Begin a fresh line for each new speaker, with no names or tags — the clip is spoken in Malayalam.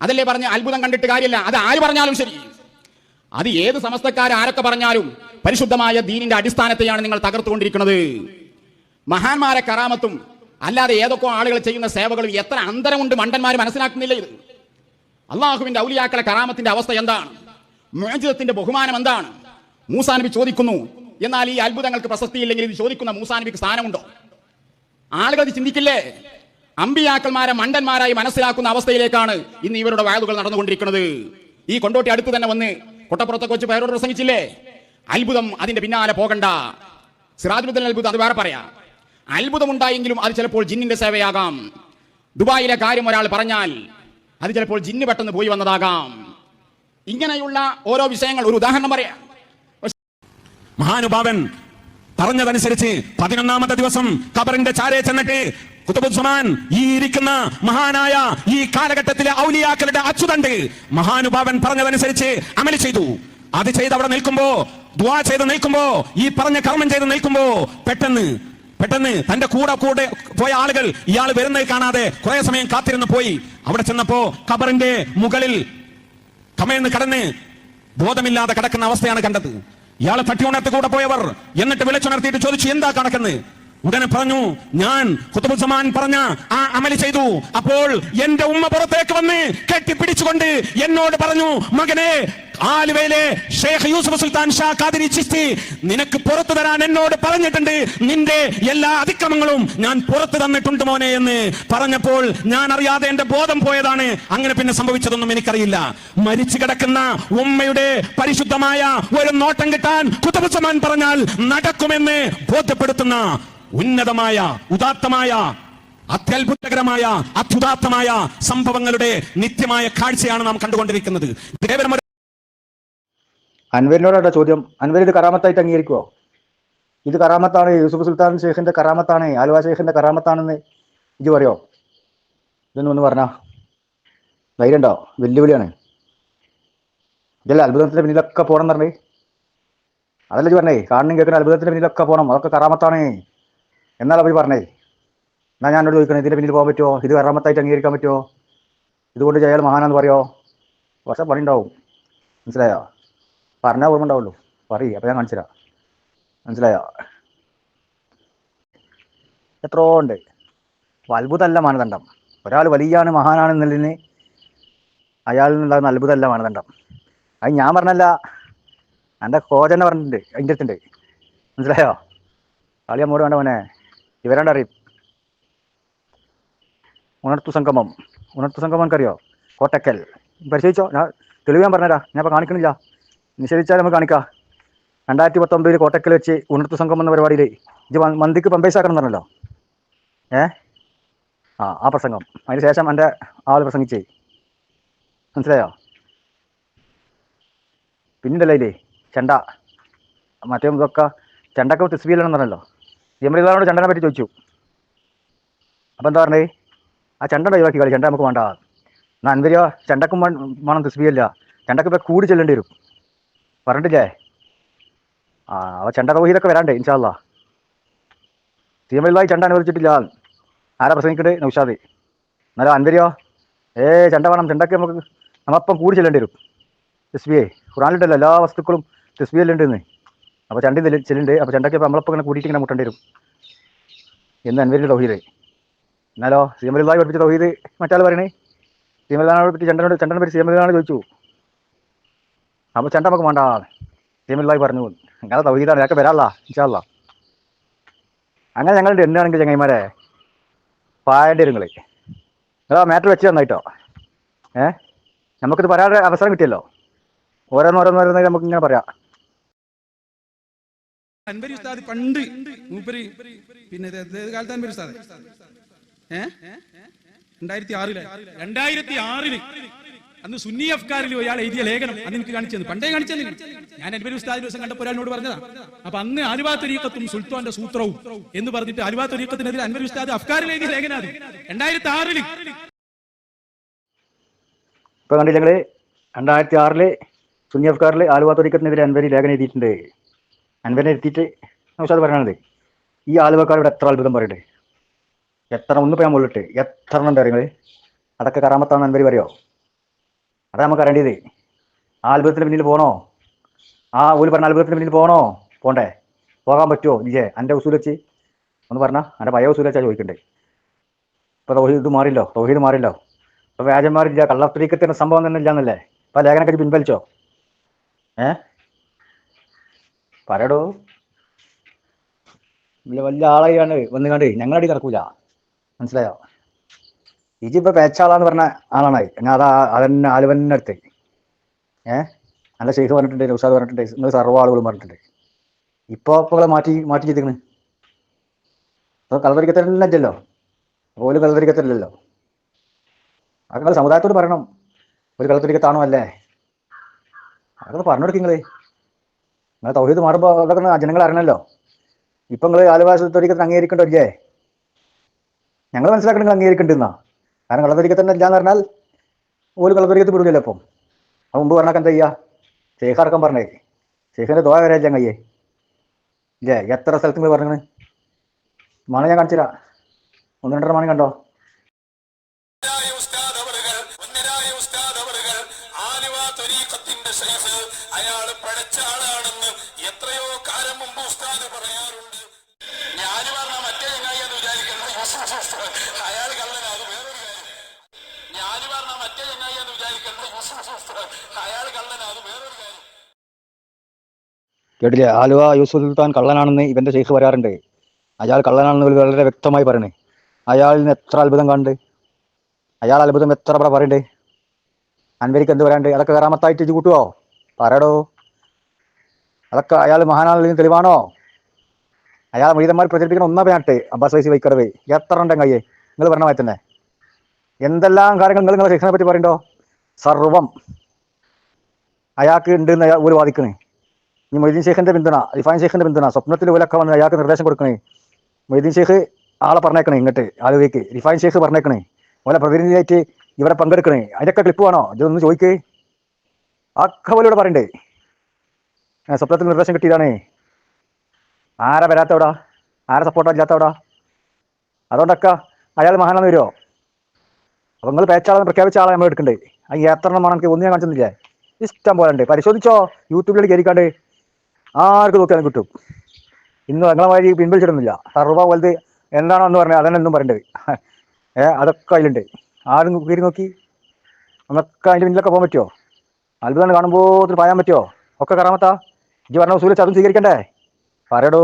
അതല്ലേ പറഞ്ഞ അത്ഭുതം കണ്ടിട്ട് കാര്യമില്ല. അത് ആര് പറഞ്ഞാലും ശരി, അത് ഏത് സമസ്തക്കാർ ആരൊക്കെ പറഞ്ഞാലും പരിശുദ്ധമായ ദീനിന്റെ അടിസ്ഥാനത്തെയാണ് നിങ്ങൾ തകർത്തുകൊണ്ടിരിക്കുന്നത്. മഹാന്മാരെ കറാമത്തും അല്ലാതെ ഏതൊക്കെ ആളുകൾ ചെയ്യുന്ന സേവകളും എത്ര അന്തരമുണ്ട് മണ്ടന്മാർ മനസ്സിലാക്കുന്നില്ല. ഇത് അള്ളാഹുവിന്റെ ഔലിയാക്കളെ കറാമത്തിന്റെ അവസ്ഥ എന്താണ്? മുഅ്ജിസത്തിന്റെ ബഹുമാനം എന്താണ്? മൂസാ നബി ചോദിക്കുന്നു, എന്നാൽ ഈ അത്ഭുതങ്ങൾക്ക് പ്രസക്തിയില്ലെങ്കിൽ ഇത് ചോദിക്കുന്ന മൂസാ നബിക്ക് സ്ഥാനമുണ്ടോ? ആളുകൾ ഇത് ചിന്തിക്കില്ലേ? അമ്പിയാക്കന്മാരെ മണ്ടന്മാരായി മനസ്സിലാക്കുന്ന അവസ്ഥയിലേക്കാണ് ഇന്ന് ഇവരുടെ വയലുകൾ നടന്നുകൊണ്ടിരിക്കുന്നത്. ഈ കൊണ്ടോട്ടി അടുത്ത് തന്നെ വന്ന് കൊട്ടപ്പുറത്തൊക്കെ വെച്ച് പേരോട് പ്രസംഗിച്ചില്ലേ? അത്ഭുതം അതിന്റെ പിന്നാലെ പോകണ്ട. സിറാജുദ്ദീൻ അത്ഭുതം അത് വേറെ പറയാം. അത്ഭുതമുണ്ടായെങ്കിലും അത് ചിലപ്പോൾ ജിന്നിന്റെ സേവയാകാം. ദുബായിലെ കാര്യം ഒരാൾ പറഞ്ഞാൽ അത് ചിലപ്പോൾ ജിന്ന് പെട്ടെന്ന് പോയി വന്നതാകാം. ഇങ്ങനെയുള്ള ഓരോ വിഷയങ്ങൾ ഒരു ഉദാഹരണം പറയാം.
മഹാനുഭാവൻ പറഞ്ഞതനുസരിച്ച് 11ാമത്തെ ദിവസം ഖബറിന്റെ ചാരേ ചെന്നിട്ട് ഖുതുബുസ്സമാൻ, ഈ ഇരിക്കുന്ന മഹാനായ ഈ കാലഘട്ടത്തിലെ ഔലിയാക്കളുടെ അച്ചുതണ്ട് മഹാനുഭാവൻ പറഞ്ഞതനുസരിച്ച് അമല് ചെയ്തു. അത് ചെയ്ത് അവിടെ നിൽക്കുമ്പോ, ദുആ ചെയ്ത് നിൽക്കുമ്പോ, ഈ പറഞ്ഞ കർമ്മം ചെയ്ത് നിൽക്കുമ്പോ പെട്ടെന്ന് തന്റെ കൂടെ പോയ ആളുകൾ ഇയാൾ വരുന്നത് കാണാതെ കുറെ സമയം കാത്തിരുന്ന് പോയി. അവിടെ ചെന്നപ്പോ ഖബറിന്റെ മുകളിൽ കമഴ്ന്ന് കടന്ന് ബോധമില്ലാതെ കിടക്കുന്ന അവസ്ഥയാണ് കണ്ടത്. ഇയാളെ തട്ടിയുണർത്തി കൂടെ പോയവർ എന്നിട്ട് വിളിച്ചുണർത്തിയിട്ട് ചോദിച്ചു, എന്താ കണക്കെന്ന്. ഉടനെ പറഞ്ഞു, ഞാൻ ഖുതുബുസ്സമാൻ പറഞ്ഞ ആ അമല് ചെയ്തു. അപ്പോൾ എന്റെ ഉമ്മ പുറത്തേക്ക് വന്ന് കെട്ടിപ്പിടിച്ചുകൊണ്ട് എന്നോട് പറഞ്ഞു, മകനെ, ആലുവയിലെ ഷെയ്ഖ് യൂസുഫ് സുൽത്താൻ ഷാ ഖാദിരി ചിശ്തി നിനക്ക് പുറത്തു തരാൻ എന്നോട് പറഞ്ഞിട്ടുണ്ട്. നിന്റെ എല്ലാ അതിക്രമങ്ങളും ഞാൻ പുറത്തു തന്നിട്ടുണ്ട് മോനെ എന്ന് പറഞ്ഞപ്പോൾ ഞാൻ അറിയാതെ എന്റെ ബോധം പോയതാണ്. അങ്ങനെ പിന്നെ സംഭവിച്ചതൊന്നും എനിക്കറിയില്ല. മരിച്ചു കിടക്കുന്ന ഉമ്മയുടെ പരിശുദ്ധമായ ഒരു നോട്ടം കിട്ടാൻ ഖുതുബുസ്സമാൻ പറഞ്ഞാൽ നടക്കുമെന്ന് ബോധ്യപ്പെടുത്തുന്ന ഉന്നതമായ, ഉദാത്തമായ, അത്യത്ഭുതകരമായ, അത്യുദാത്തമായ സംഭവങ്ങളുടെ നിത്യമായ കാഴ്ചയാണ് നാം കണ്ടുകൊണ്ടിരിക്കുന്നത്.
അൻവരിനോടാ ചോദ്യം. അൻവർ ഇത് കറാമത്തായിട്ട് അംഗീകരിക്കുവോ? ഇത് കറാമത്താണ്, യൂസുഫ് സുൽത്താൻ ഷെയ്ഖിന്റെ കറാമത്താണ്, ആലുവ ഷെയ്ഖിന്റെ കറാമത്താണെന്ന് ഇജ് പറയോ? ഇതൊന്നും ഒന്ന് പറഞ്ഞാ ധൈര്യം ഉണ്ടോ? വെല്ലുവിളിയാണ്. ഇതല്ല അത്ഭുതത്തിന്റെ പിന്നിലൊക്കെ പോകണം എന്ന് പറഞ്ഞേ. അതല്ല ഇജ് പറഞ്ഞേ, കാണുന്ന കേൾക്കുന്ന അത്ഭുതത്തിന്റെ പിന്നിലൊക്കെ പോകണം, അതൊക്കെ കറാമത്താണ് എന്നാലും അവർ പറഞ്ഞേ. എന്നാ ഞാനോട് ചോദിക്കണേ, ഇതിന്റെ പിന്നിൽ പോകാൻ പറ്റുമോ? ഇത് കറാമത്തായിട്ട് അംഗീകരിക്കാൻ പറ്റുമോ? ഇതുകൊണ്ട് അയാൾ മഹാനാന്ന് പറയോ? കുറച്ച് പണി ഉണ്ടാവും. മനസ്സിലായോ? പറഞ്ഞാൽ ഓർമ്മ ഉണ്ടാവുള്ളൂ. പറയ്, അപ്പം ഞാൻ കാണിച്ചു തരാം. മനസ്സിലായോ? എത്രയോ ഉണ്ട്. അത്ഭുതമല്ല മാനദണ്ഡം. ഒരാൾ വലിയാണ്, മഹാനാണെന്നുള്ളതിന് അയാളിൽ നിന്നുണ്ടാകുന്ന അത്ഭുതമല്ല മാനദണ്ഡം. അത് ഞാൻ പറഞ്ഞല്ല, എൻ്റെ കോചനെ പറഞ്ഞിട്ടുണ്ട്, അതിൻ്റെ അടുത്തുണ്ട്. മനസ്സിലായോ? കളി അമ്മോട് വേണ്ട മോനെ, ഇവരാണ്ട് അറിയും. ഉണർത്തു സംഗമം എനിക്കറിയോ? കോട്ടക്കൽ പരിശോധിച്ചോ? ഞാൻ തെളിവ് ഞാൻ പറഞ്ഞുതരാം. ഞാൻ ഇപ്പോൾ കാണിക്കണില്ല, നിഷേധിച്ചാൽ നമുക്ക് കാണിക്കാം. 2019 കോട്ടക്കൽ വെച്ച് ഉണർത്തു സംഗമം എന്ന പരിപാടിയിൽ ഇത് മന്തിക്ക് പമ്പേഴ്സാക്കണം എന്ന് പറഞ്ഞല്ലോ. ആ പ്രസംഗം, അതിന് ശേഷം എൻ്റെ ആൾ പ്രസംഗിച്ചേ. മനസ്സിലായോ? പിന്നീടല്ലേ ഇല്ലേ ചെണ്ട, മറ്റേ ഇതൊക്കെ ചെണ്ടൊക്കെ തസ്ബീഹല്ലെന്ന് പറഞ്ഞല്ലോ. ജമീലാനോട് ചെണ്ടനെ പറ്റി ചോദിച്ചു. അപ്പം എന്താ പറഞ്ഞേ? ആ ചെണ്ട ഒഴിവാക്കി കളി, ചെണ്ട നമുക്ക് വേണ്ട. എന്നാൽ അൻവരിയോ ചെണ്ടക്കും വേണം തസ്ബീഹല്ല, ചെണ്ടക്ക് ഇപ്പം കൂടി ചെല്ലേണ്ടി വരും പറഞ്ഞിട്ടില്ലേ? അവ ചെണ്ട തൗഹീദൊക്കെ വരാണ്ടേ ഇൻഷാ അല്ലാഹ്. ജമീലായി ചെണ്ട അനുവദിച്ചിട്ടില്ല. ആരാ പ്രസംഗിക്കട്ടെ? നൗഷാദ്. എന്നാലും അൻവരിയോ ചെണ്ട വേണം, ചെണ്ടക്ക് നമ്മപ്പം കൂടി ചെല്ലേണ്ടി വരും. തസ്ബീഹ് ഖുർആനിലുണ്ടല്ലോ, എല്ലാ വസ്തുക്കളും തസ്ബീഹല്ലുണ്ടെന്ന്. അപ്പോൾ ചണ്ടി ചെല്ലുണ്ട്. അപ്പോൾ ചെണ്ടയ്ക്ക് നമ്മളപ്പോൾ ഇങ്ങനെ കൂടിയിട്ട് ഇങ്ങനെ മുട്ടേണ്ടി വരും എന്ന് അൻവരിൻ്റെ തൗഹീദ്. എന്നാലോ സീമലായി പഠിപ്പിച്ച തൗഹീദ് മറ്റാൾ പറയണേ. സീമലാനോട് പറ്റി ചെണ്ടനെ പറ്റി സീമലാനോട് ചോദിച്ചു. അപ്പോൾ ചെണ്ട നമുക്ക് വേണ്ട, സീമലായി പറഞ്ഞു. അങ്ങനെ തൗഹീദാണ്, ഞങ്ങൾക്ക് വരാല്ല ഇൻഷാ അല്ലാഹ്. അങ്ങനെ ഞങ്ങളുടെ എന്നാണെങ്കിൽ ചങ്ങായിമാരെ പായേണ്ടി വരും നിങ്ങൾ. മാറ്റർ വെച്ച് തന്നായിട്ടോ. നമുക്കിത് പറയാനുള്ള അവസരം കിട്ടിയല്ലോ. ഓരോന്നോരോന്നോരോന്ന് നമുക്കിങ്ങനെ പറയാം.
അൻവരി ഉസ്താദ് പണ്ട് മൂപ്പര് പിന്നെ കാലത്ത് അൻവരി ഉസ്താദ് 2006 അന്ന് സുന്നി അഫ്കാരിൽ ഒരാൾ എഴുതിയ ലേഖനം അന്ന് എനിക്ക് കാണിച്ചത്, പണ്ടേ കാണിച്ചത്. ഞാൻ അൻവരി ഉസ്താദ് ദിവസം കണ്ടപ്പോൾ ഒരാളിനോട് പറഞ്ഞതാ. അപ്പൊ അന്ന് ആലുവ ത്വരീഖത്തും സുൽത്താന്റെ സൂത്രവും എന്ന് പറഞ്ഞിട്ട് ആലുവ ത്വരീഖത്തിനെതിരെ അൻവരി ഉസ്താദ് അഫ്കാരിൽ എഴുതിയ ലേഖനം 2006.
ഇപ്പൊ കണ്ടില്ല ഞങ്ങള് 2006 സുന്നി അഫ്കാറിൽ ആലുവ ത്വരീഖത്തിനെതിരെ അൻവരി ലേഖനം എഴുതിയിട്ടുണ്ട്. അൻവരിനെ എത്തിയിട്ട് നൗഷാദ് പറയണത്, ഈ ആലുവക്കാരോട് എത്ര അത്ഭുതം പറയട്ടെ, എത്ര ഒന്ന് പോയാൽ മുള്ളിട്ട് എത്ര എണ്ണം ഉണ്ട് നിങ്ങൾ, അതൊക്കെ കറാമത്താന്ന് അൻവരി പറയോ? അതാ നമുക്ക് അറിയേണ്ടത്. ആ അത്ഭുതത്തിന് പിന്നിൽ പോകണോ? ആ ഓല് പറഞ്ഞ അത്ഭുതത്തിന് പിന്നിൽ പോകണോ? പോണ്ടേ? പോകാൻ പറ്റുമോ? ഇല്ലേ എൻ്റെ ഉസൂൽ വെച്ച് ഒന്ന് പറഞ്ഞാൽ എൻ്റെ പഴയ ഉസൂൽ വെച്ചാൽ ചോദിക്കണ്ടേ. ഇപ്പോൾ തൗഹീദ് മാറില്ലോ, തൗഹീദ് മാറില്ലോ. ഇപ്പോൾ വ്യാജന്മാരില്ല, കള്ളത്തരീക്കത്തിൻ്റെ സംഭവം തന്നെ ഇല്ലാന്നല്ലേ. ഇപ്പോൾ ലേഖനൊക്കെ പിൻവലിച്ചോ? പറയടോ. വലിയ ആളായാണ് വന്ന് കണ്ട് ഞങ്ങളടി കിടക്കൂല, മനസ്സിലായോ? ഇജിപ്പോൾ പേച്ചാളാന്ന് പറഞ്ഞ ആളാണ്. എന്നാൽ അതാ അതന്നെ ആലുവന്നെ അടുത്ത് നല്ല ഷെയ്ഖ് പറഞ്ഞിട്ടുണ്ട്, നൗഷാദ് പറഞ്ഞിട്ടുണ്ട്, നിങ്ങൾ സർവ്വ ആളുകളും പറഞ്ഞിട്ടുണ്ട്. ഇപ്പോൾ മാറ്റി ചെയ്തിരിക്കണ്. ഇപ്പോൾ കള്ളത്തരിക്കത്തല്ലല്ലോ, ഓല് കള്ളത്തരിക്കത്തല്ലല്ലോ. അത് നിങ്ങൾ സമുദായത്തോട് പറയണം, ഒരു കള്ളത്തരിക്കത്താണോ അല്ലേ? അതൊക്കെ പറഞ്ഞു കൊടുക്കും നിങ്ങൾ തൗഹീദ് മാറുമ്പോൾ അതൊക്കെ ജനങ്ങൾ അറിയണമല്ലോ. ഇപ്പം നിങ്ങൾ ആലുവാസത്തൊരിക്കത്തിന് അംഗീകരിക്കണ്ടല്ലേ? ഞങ്ങൾ മനസ്സിലാക്കണം നിങ്ങൾ അംഗീകരിക്കേണ്ടെന്നാ. കാരണം കള്ളത്തരിക്കത്ത് തന്നെ ഇല്ലാന്ന് പറഞ്ഞാൽ ഓല് കള്ളത്തരിക്കത്ത് വിടില്ലല്ലോ. അപ്പം അത് മുമ്പ് പറഞ്ഞാൽ എന്താ ചെയ്യുക? ഷെയ്ഖ് അടക്കം പറഞ്ഞേ, ഷെയ്ഖിൻ്റെ ദുആ വരെ ചങ്ങയ്യേ ഇല്ലേ? എത്ര സ്ഥലത്ത് നിങ്ങൾ പറഞ്ഞത് മണ ഞാൻ കാണിച്ചില്ല, 1-2 മണി കണ്ടോ?
അയാൾ പഴച്ച ആളാണെന്ന് എത്രയോ കാലം മുമ്പ് ഉസ്താദ് പറയാറുണ്ട്. ഞാൻ പറഞ്ഞ മറ്റേ ചങ്ങായി എന്ന് വിചാരിക്കുന്നത് അയാൾ കള്ളനാണ് വേറൊരു കാര്യം. ഞാൻ പറഞ്ഞ മറ്റേ ചങ്ങായി എന്ന് വിചാരിക്കുന്നത് അയാൾ കള്ളനാണ് വേറൊരു കാര്യം.
കേട്ടില്ലേ? ആലുവ യൂസുഫ് സുൽത്താൻ കള്ളനാണെന്ന് ഇവൻ്റെ ഷെയ്ഖ് പറയാറുണ്ട്. അയാൾ കള്ളനാണെന്ന് വളരെ വ്യക്തമായി പറയണേ. അയാളിൽ നിന്ന് എത്ര അത്ഭുതം കാണുന്നുണ്ട്, അയാൾ അത്ഭുതം എത്ര പറയുന്നുണ്ട്. അൻവരിക്ക് എന്ത് പറയാണ്ട്? അതൊക്കെ കറാമത്തായിട്ട് ഇത് കൂട്ടുവോ? പറയടോ. അതൊക്കെ അയാൾ മഹാനാണെന്ന് തെളിവാണോ? അയാൾ മൊയ്തന്മാർ പ്രചരിപ്പിക്കണം ഒന്നാ പേനാട്ട് അബ്ബാസ് വൈസി വൈക്കറവേ എത്ര ഉണ്ടെങ്കിൽ കയ്യേ നിങ്ങൾ പറഞ്ഞ മാതിരി തന്നെ എന്തെല്ലാം കാര്യങ്ങൾ നിങ്ങളെ ഷെയ്ഖിനെ പറ്റി പറയണ്ടോ? സർവം അയാൾക്ക് ഉണ്ട് എന്ന് ഒരു വാദിക്കണേ. ഈ മൊയ്തീൻ ഷെയ്ഖിന്റെ പിന്തുണ, റിഫാൻ ഷെയ്ഖിന്റെ പിന്തുണ, സ്വപ്നത്തിൽ ഓലൊക്കെ വന്ന് അയാൾക്ക് നിർദ്ദേശം കൊടുക്കണേ. മൊയ്തീൻ ഷെയ്ഖ് ആളെ പറഞ്ഞേക്കണേ ഇങ്ങോട്ട് ആലുവയ്ക്ക്, റിഫാൻ ഷെയ്ഖ് പറഞ്ഞേക്കണേ ഓലെ പ്രതിനിധിയായിട്ട് ഇവിടെ പങ്കെടുക്കണേ. അതിൻ്റെയൊക്കെ ക്ലിപ്പ് വേണോ? ഇതൊന്ന് ചോദിക്കേ. ഒക്കെ പോലെ ഇവിടെ പറയണ്ടേ സ്വപ്നത്തിൽ നിർദ്ദേശം കിട്ടിയതാണേ. ആരാ വരാത്തവിടാ? ആരാ സപ്പോർട്ടാ ഇല്ലാത്തവിടാ? അതുകൊണ്ടൊക്കെ അയാൾ മഹാനാന്ന് വരുമോ? അപ്പം നിങ്ങൾ പേച്ചാളെന്ന് പ്രഖ്യാപിച്ച ആളെ നമ്മൾ എടുക്കണ്ടേ. അത് എത്ര എണ്ണമാണ് എനിക്ക് ഒന്നും ഞാൻ കാണിച്ചില്ലേ? ഇഷ്ടം പോലെ ഉണ്ട്, പരിശോധിച്ചോ. യൂട്യൂബിലേക്ക് കയറിക്കാണ്ട് ആർക്ക് നോക്കിയാലും കിട്ടും. ഇന്ന് നിങ്ങളെ മാതിരി പിൻവലിച്ചിടുന്നില്ല. സർവ്വ വലുത് എന്താണോ എന്ന് പറഞ്ഞാൽ അതന്നെ ഒന്നും പറയണ്ടത്. അതൊക്കെ അതിലുണ്ട്. ആരും കയറി നോക്കി നമുക്ക് അതിൻ്റെ മുന്നിലൊക്കെ പോകാൻ പറ്റുമോ? അത്ഭുതം കാണുമ്പോൾ പായാൻ പറ്റുമോ? ഒക്കെ കറാമത്താ. ഇജ്ജ് പറഞ്ഞ ഉസൂൽ അതും സ്വീകരിക്കണ്ടേ? പറയടോ.